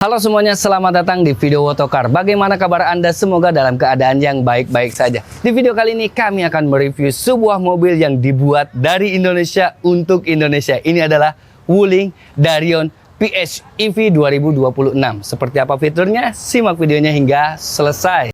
Halo semuanya, selamat datang di video Wotokar. Bagaimana kabar Anda? Semoga dalam keadaan yang baik-baik saja. Di video kali ini kami akan mereview sebuah mobil yang dibuat dari Indonesia untuk Indonesia. Ini adalah Wuling Darion PHEV 2026. Seperti apa fiturnya? Simak videonya hingga selesai.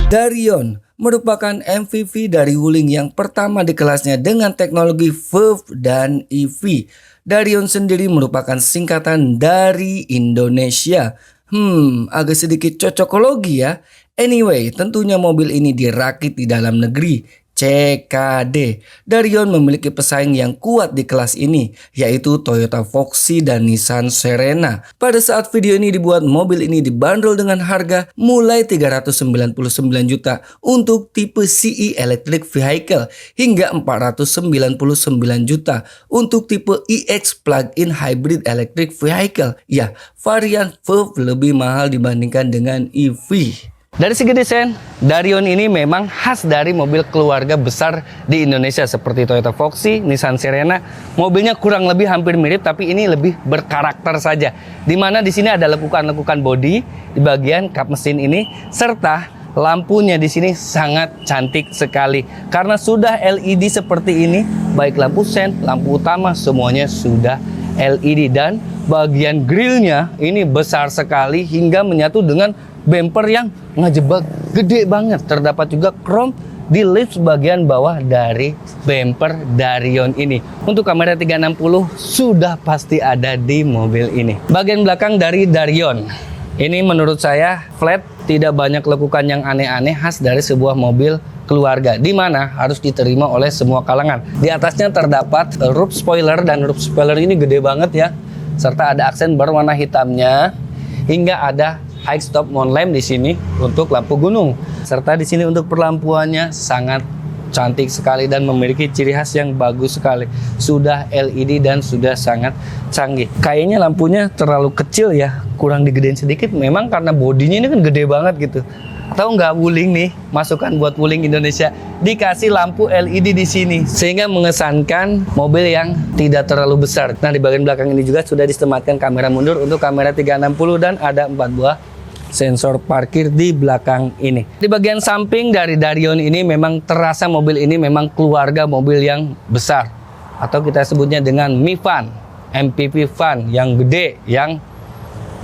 Darion merupakan MPV dari Wuling yang pertama di kelasnya dengan teknologi VEV dan EV. Darion sendiri merupakan singkatan dari Indonesia. Agak sedikit cocokologi ya. Anyway, tentunya mobil ini dirakit di dalam negeri. CKD. Darion memiliki pesaing yang kuat di kelas ini, yaitu Toyota Foxy dan Nissan Serena. Pada saat video ini dibuat, mobil ini dibanderol dengan harga mulai 399 juta untuk tipe CE Electric Vehicle hingga 499 juta untuk tipe EX Plug-in Hybrid Electric Vehicle. Ya, varian VEV lebih mahal dibandingkan dengan EV. Dari segi desain, Darion ini memang khas dari mobil keluarga besar di Indonesia seperti Toyota Foxy, Nissan Serena. Mobilnya kurang lebih hampir mirip, tapi ini lebih berkarakter saja. Dimana di sini ada lekukan-lekukan bodi di bagian kap mesin ini, serta lampunya di sini sangat cantik sekali karena sudah LED seperti ini. Baik lampu sen, lampu utama, semuanya sudah LED, dan bagian grillnya ini besar sekali hingga menyatu dengan bumper yang ngejebak gede banget. Terdapat juga chrome di lips bagian bawah dari bumper Darion ini. Untuk kamera 360 sudah pasti ada di mobil ini. Bagian belakang dari Darion ini menurut saya flat, tidak banyak lekukan yang aneh-aneh, khas dari sebuah mobil keluarga, di mana harus diterima oleh semua kalangan. Di atasnya terdapat roof spoiler, dan roof spoiler ini gede banget ya, serta ada aksen berwarna hitamnya, hingga ada high stop moon lamp di sini untuk lampu gunung, serta di sini untuk perlampuannya sangat cantik sekali dan memiliki ciri khas yang bagus sekali. Sudah LED dan sudah sangat canggih. Kayaknya lampunya terlalu kecil ya, kurang digedein sedikit. Memang karena bodinya ini kan gede banget gitu. Tahu nggak, Wuling nih, masukan buat Wuling Indonesia, dikasih lampu LED di sini sehingga mengesankan mobil yang tidak terlalu besar. Nah, di bagian belakang ini juga sudah disematkan kamera mundur untuk kamera 360 dan ada 4 buah sensor parkir di belakang ini. Di bagian samping dari Darion ini memang terasa mobil ini memang keluarga mobil yang besar, atau kita sebutnya dengan Mifan, MPV van yang gede, yang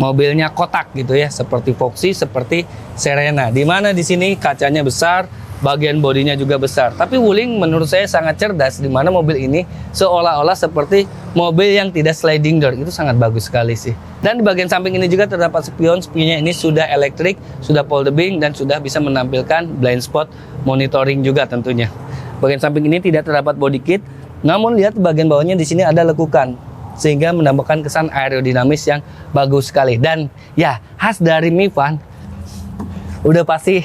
mobilnya kotak gitu ya, seperti Foxy, seperti Serena. Dimana di sini kacanya besar, bagian bodinya juga besar. Tapi Wuling menurut saya sangat cerdas, dimana mobil ini seolah-olah seperti mobil yang tidak sliding door. Itu sangat bagus sekali sih. Dan di bagian samping ini juga terdapat spion. Spionnya ini sudah elektrik, sudah folding, dan sudah bisa menampilkan blind spot monitoring juga tentunya. Bagian samping ini tidak terdapat body kit, namun lihat bagian bawahnya di sini ada lekukan, sehingga menambahkan kesan aerodinamis yang bagus sekali. Dan ya, khas dari Mifan udah pasti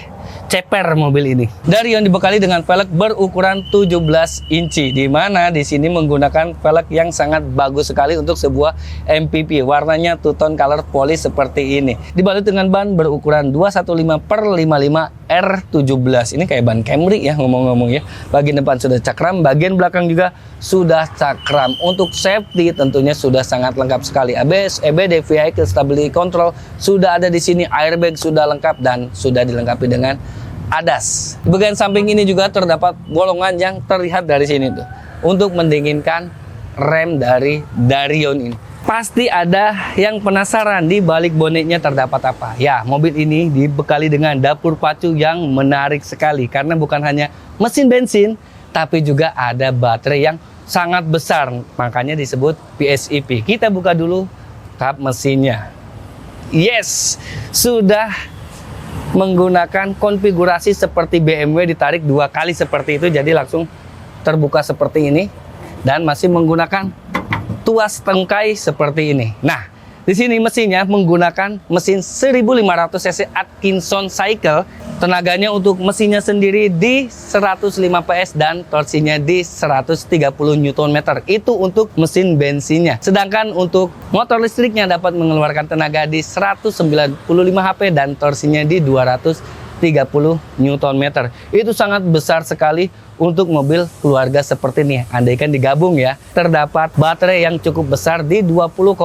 ceper mobil ini. Darion dibekali dengan velg berukuran 17 inci, di mana di sini menggunakan velg yang sangat bagus sekali untuk sebuah MPV. Warnanya two-tone color polish seperti ini. Dibalut dengan ban berukuran 215/55 R17. Ini kayak ban Camry ya, ngomong-ngomong ya. Bagian depan sudah cakram, bagian belakang juga sudah cakram. Untuk safety tentunya sudah sangat lengkap sekali. ABS, EBD, Vehicle Stability Control sudah ada di sini, airbag sudah lengkap dan sudah dilengkapi dengan ADAS. Di bagian samping ini juga terdapat bolongan yang terlihat dari sini tuh, untuk mendinginkan rem dari Darion ini. Pasti ada yang penasaran di balik bonetnya terdapat apa. Ya, mobil ini dibekali dengan dapur pacu yang menarik sekali karena bukan hanya mesin bensin, tapi juga ada baterai yang sangat besar. Makanya disebut PHEV. Kita buka dulu kap mesinnya. Yes, sudah menggunakan konfigurasi seperti BMW, ditarik 2 kali seperti itu, jadi langsung terbuka seperti ini, dan masih menggunakan tuas tangkai seperti ini. Nah, di sini mesinnya menggunakan mesin 1500 cc Atkinson Cycle Tenaganya untuk mesinnya sendiri di 105 PS dan torsinya di 130 Nm. Itu untuk mesin bensinnya. Sedangkan untuk motor listriknya dapat mengeluarkan tenaga di 195 HP dan torsinya di 230 Nm. Itu sangat besar sekali untuk mobil keluarga seperti ini. Andaikan digabung ya, terdapat baterai yang cukup besar di 20,5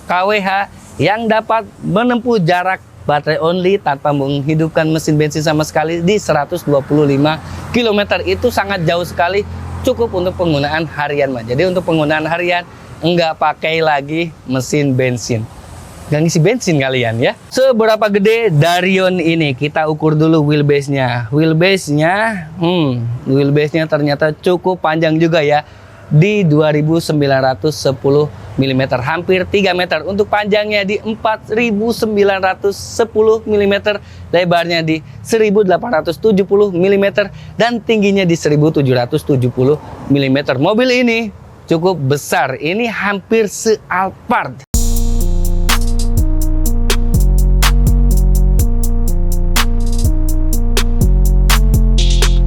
kWh yang dapat menempuh jarak baterai only tanpa menghidupkan mesin bensin sama sekali di 125 km. Itu sangat jauh sekali, cukup untuk penggunaan harian, Mas. Jadi untuk penggunaan harian nggak pakai lagi mesin bensin, nggak ngisi bensin kalian ya. Seberapa gede Darion ini? Kita ukur dulu wheelbase-nya. Wheelbase-nya ternyata cukup panjang juga ya, di 2910 mm, hampir 3 meter. Untuk panjangnya di 4910 mm, lebarnya di 1870 mm, dan tingginya di 1770 mm. Mobil ini cukup besar, ini hampir se-Alphard.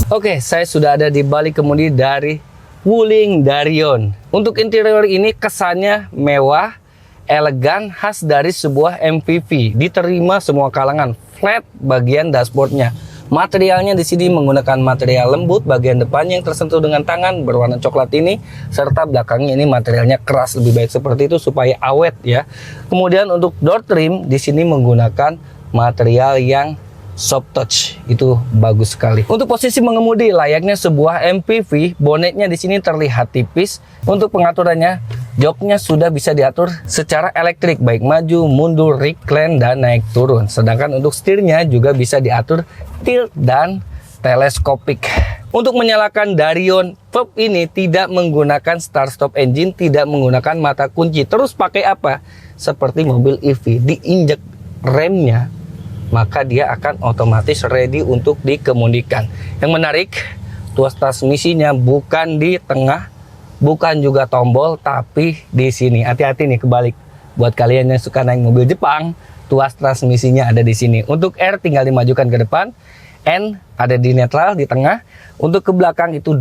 Oke, saya sudah ada di balik kemudi dari Wuling Darion. Untuk interior ini kesannya mewah, elegan, khas dari sebuah MPV. Diterima semua kalangan. Flat bagian dashboardnya. Materialnya di sini menggunakan material lembut. Bagian depannya yang tersentuh dengan tangan berwarna coklat ini, serta belakangnya ini materialnya keras, lebih baik seperti itu supaya awet ya. Kemudian untuk door trim di sini menggunakan material yang soft touch, itu bagus sekali. Untuk posisi mengemudi layaknya sebuah MPV, bonetnya di sini terlihat tipis. Untuk pengaturannya, joknya sudah bisa diatur secara elektrik, baik maju, mundur, recline, dan naik turun. Sedangkan untuk setirnya juga bisa diatur tilt dan teleskopik. Untuk menyalakan Darion VEV ini tidak menggunakan start stop engine, tidak menggunakan mata kunci. Terus pakai apa? Seperti mobil EV, diinjek remnya, maka dia akan otomatis ready untuk dikemudikan. Yang menarik, tuas transmisinya bukan di tengah, bukan juga tombol, tapi di sini. Hati-hati nih, kebalik. Buat kalian yang suka naik mobil Jepang, tuas transmisinya ada di sini. Untuk R tinggal dimajukan ke depan, N ada di netral di tengah. Untuk ke belakang itu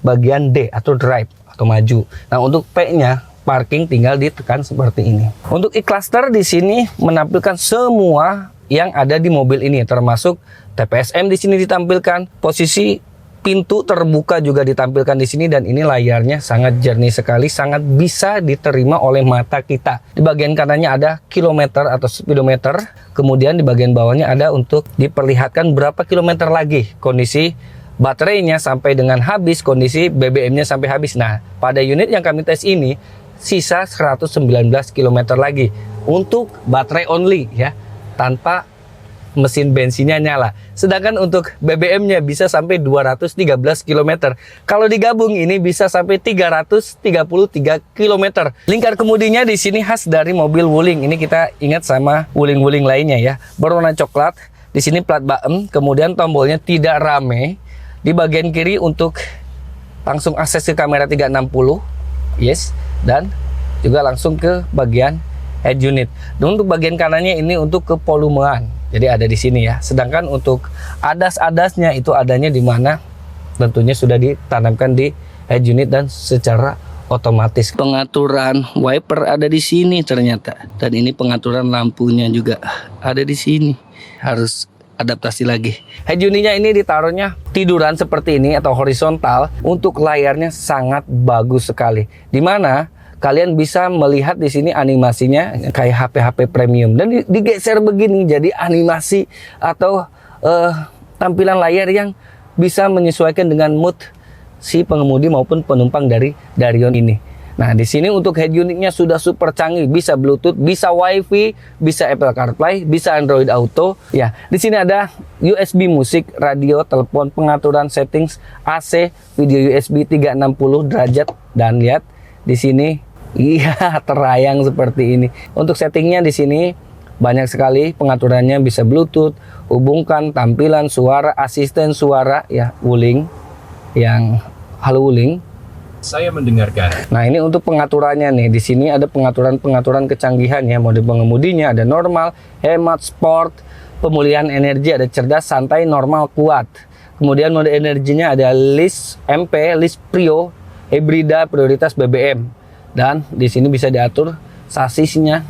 bagian D atau drive atau maju. Nah, untuk P-nya parking tinggal ditekan seperti ini. Untuk e-cluster di sini menampilkan semua yang ada di mobil ini, termasuk TPSM di sini ditampilkan, posisi pintu terbuka juga ditampilkan di sini, dan ini layarnya sangat jernih sekali, sangat bisa diterima oleh mata kita. Di bagian kanannya ada kilometer atau speedometer, kemudian di bagian bawahnya ada untuk diperlihatkan berapa kilometer lagi kondisi baterainya sampai dengan habis, kondisi BBM-nya sampai habis. Nah, pada unit yang kami tes ini sisa 119 km lagi untuk baterai only ya, tanpa mesin bensinnya nyala. Sedangkan untuk BBM-nya bisa sampai 213 km. Kalau digabung ini bisa sampai 333 km. Lingkar kemudinya di sini khas dari mobil Wuling. Ini kita ingat sama Wuling-Wuling lainnya ya. Berwarna coklat. Di sini plat baem, kemudian tombolnya tidak rame. Di bagian kiri untuk langsung akses ke kamera 360. Yes, dan juga langsung ke bagian head unit. Dan untuk bagian kanannya ini untuk kevolumean, jadi ada di sini ya. Sedangkan untuk adas-adasnya itu adanya di mana? Tentunya sudah ditanamkan di head unit dan secara otomatis. Pengaturan wiper ada di sini ternyata, dan ini pengaturan lampunya juga ada di sini. Harus adaptasi lagi. Head unitnya ini ditaruhnya tiduran seperti ini atau horizontal. Untuk layarnya sangat bagus sekali, dimana kalian bisa melihat di sini animasinya kayak HP-HP premium, dan digeser begini jadi animasi atau tampilan layar yang bisa menyesuaikan dengan mood si pengemudi maupun penumpang dari Darion ini. Nah, di sini untuk head unitnya sudah super canggih, bisa Bluetooth, bisa WiFi, bisa Apple CarPlay, bisa Android Auto. Ya, di sini ada USB musik, radio, telepon, pengaturan settings, AC, video USB 360 derajat, dan lihat di sini, iya, terayang seperti ini. Untuk settingnya di sini banyak sekali pengaturannya, bisa Bluetooth, hubungkan tampilan, suara, asisten suara, ya, Wuling, yang halo Wuling. Saya mendengarkan. Nah, ini untuk pengaturannya nih. Di sini ada pengaturan kecanggihan ya. Mode pengemudinya ada normal, hemat, sport, pemulihan energi, ada cerdas, santai, normal, kuat. Kemudian mode energinya ada list MP, list Prio, hibrida, prioritas BBM. Dan di sini bisa diatur sasisnya,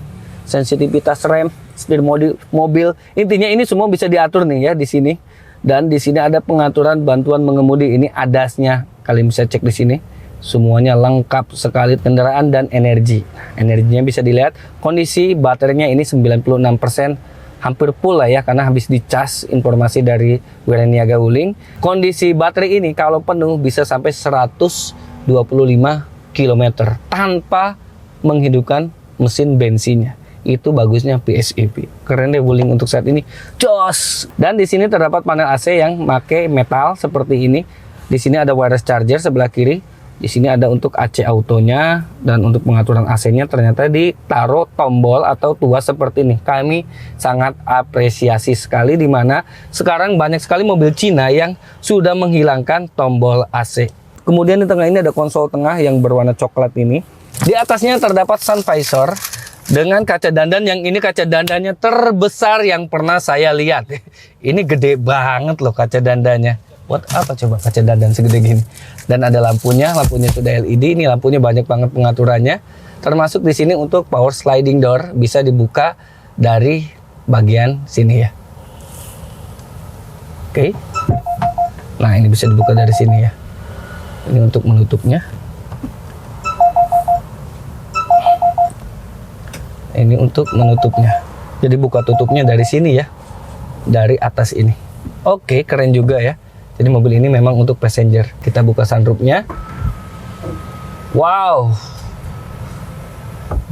sensitivitas rem, setir mobil. Intinya ini semua bisa diatur nih ya di sini. Dan di sini ada pengaturan bantuan mengemudi, ini ADAS-nya. Kalian bisa cek di sini. Semuanya lengkap sekali, kendaraan dan energi. Energinya bisa dilihat. Kondisi baterainya ini 96%, hampir full lah ya karena habis dicas, informasi dari Wiraniaga Wuling. Kondisi baterai ini kalau penuh bisa sampai 125 km tanpa menghidupkan mesin bensinnya. Itu bagusnya PSEV. Keren deh Wuling untuk saat ini. Jos. Dan di sini terdapat panel AC yang pakai metal seperti ini. Di sini ada wireless charger sebelah kiri. Di sini ada untuk AC autonya, dan untuk pengaturan AC-nya ternyata ditaruh tombol atau tuas seperti ini. Kami sangat apresiasi sekali, di mana sekarang banyak sekali mobil Cina yang sudah menghilangkan tombol AC. Kemudian di tengah ini ada konsol tengah yang berwarna coklat ini. Di atasnya terdapat sun visor dengan kaca dandan, yang ini kaca dandannya terbesar yang pernah saya lihat. Ini gede banget loh kaca dandannya. Buat apa coba kaca dandan segede gini? Dan ada lampunya sudah LED. Ini lampunya banyak banget pengaturannya. Termasuk di sini untuk power sliding door, bisa dibuka dari bagian sini ya. Oke. Nah, ini bisa dibuka dari sini ya. Ini untuk menutupnya. Ini untuk menutupnya. Jadi buka tutupnya dari sini ya. Dari atas ini. Oke, keren juga ya. Jadi mobil ini memang untuk passenger. Kita buka sunroofnya. Wow.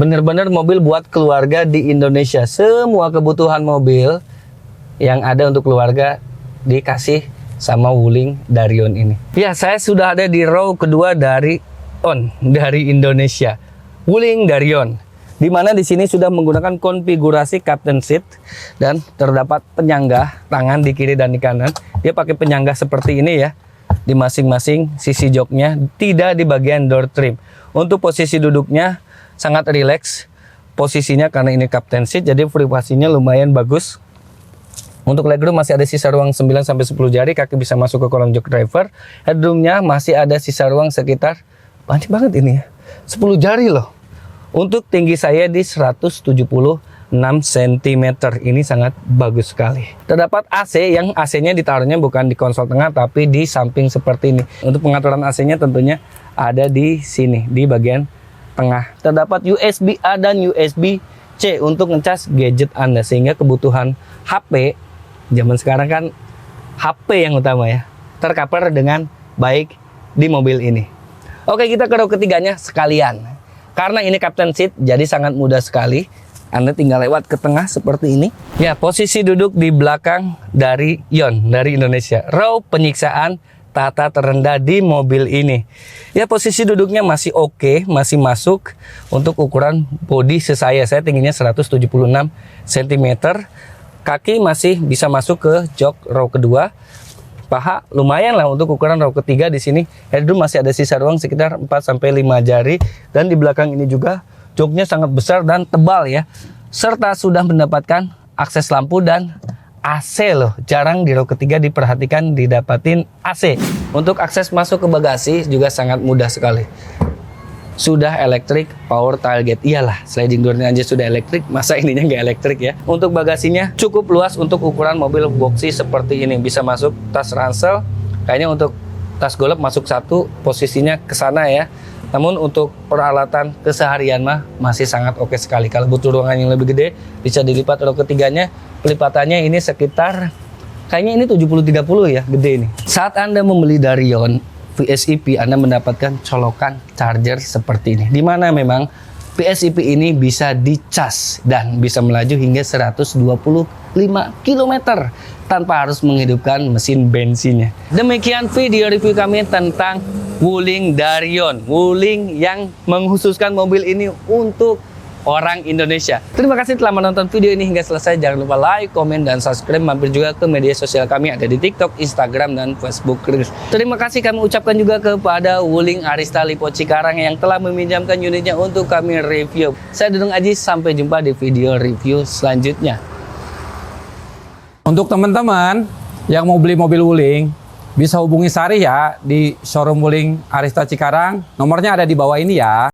Bener-bener mobil buat keluarga di Indonesia. Semua kebutuhan mobil yang ada untuk keluarga dikasih sama Wuling Darion ini. Ya, saya sudah ada di row kedua dari Indonesia. Wuling Darion. Di mana di sini sudah menggunakan konfigurasi captain seat dan terdapat penyangga tangan di kiri dan di kanan. Dia pakai penyangga seperti ini ya di masing-masing sisi joknya, tidak di bagian door trim. Untuk posisi duduknya sangat rileks posisinya karena ini captain seat, jadi privasinya lumayan bagus. Untuk legroom masih ada sisa ruang 9-10 jari, kaki bisa masuk ke kolong jok driver. Headroomnya masih ada sisa ruang sekitar banyak banget ini ya, 10 jari loh. Untuk tinggi saya di 176 cm, ini sangat bagus sekali. Terdapat AC, yang AC-nya ditaruhnya bukan di konsol tengah tapi di samping seperti ini. Untuk pengaturan AC-nya tentunya ada di sini, di bagian tengah. Terdapat USB A dan USB C untuk ngecas gadget Anda, sehingga kebutuhan HP zaman sekarang kan HP yang utama ya, tercover dengan baik di mobil ini. Oke, kita ke row ketiganya sekalian. Karena ini captain seat, jadi sangat mudah sekali. Anda tinggal lewat ke tengah seperti ini. Ya, posisi duduk di belakang dari Yon, dari Indonesia. Row penyiksaan tata terendah di mobil ini. Ya, posisi duduknya masih oke, masih masuk. Untuk ukuran bodi saya tingginya 176 cm. Kaki masih bisa masuk ke jok row kedua. Paha lumayan lah untuk ukuran row ketiga. Di sini headroom masih ada sisa ruang sekitar 4-5 jari, dan di belakang ini juga joknya sangat besar dan tebal ya, serta sudah mendapatkan akses lampu dan AC loh. Jarang di row ketiga diperhatikan didapatin AC. Untuk akses masuk ke bagasi juga sangat mudah sekali. Sudah elektrik power tailgate. Iyalah, sliding doornya aja sudah elektrik, masa ininya nggak elektrik ya. Untuk bagasinya cukup luas untuk ukuran mobil boxy seperti ini. Bisa masuk tas ransel. Kayaknya untuk tas golf masuk satu, posisinya ke sana ya. Namun untuk peralatan keseharian mah masih sangat oke sekali. Kalau butuh ruangan yang lebih gede, bisa dilipat row ketiganya. Pelipatannya ini sekitar, kayaknya ini 70-30 ya, gede ini. Saat Anda membeli Darion PSEV, Anda mendapatkan colokan charger seperti ini, dimana memang PSEV ini bisa dicas dan bisa melaju hingga 125 km tanpa harus menghidupkan mesin bensinnya. Demikian video review kami tentang Wuling Darion, Wuling yang mengkhususkan mobil ini untuk orang Indonesia. Terima kasih telah menonton video ini hingga selesai. Jangan lupa like, komen, dan subscribe. Mampir juga ke media sosial kami, ada di TikTok, Instagram, dan Facebook. Terima kasih kami ucapkan juga kepada Wuling Arista Lipo Cikarang yang telah meminjamkan unitnya untuk kami review. Saya Dudung Aji, sampai jumpa di video review selanjutnya. Untuk teman-teman yang mau beli mobil Wuling, bisa hubungi Sari ya di showroom Wuling Arista Cikarang. Nomornya ada di bawah ini ya.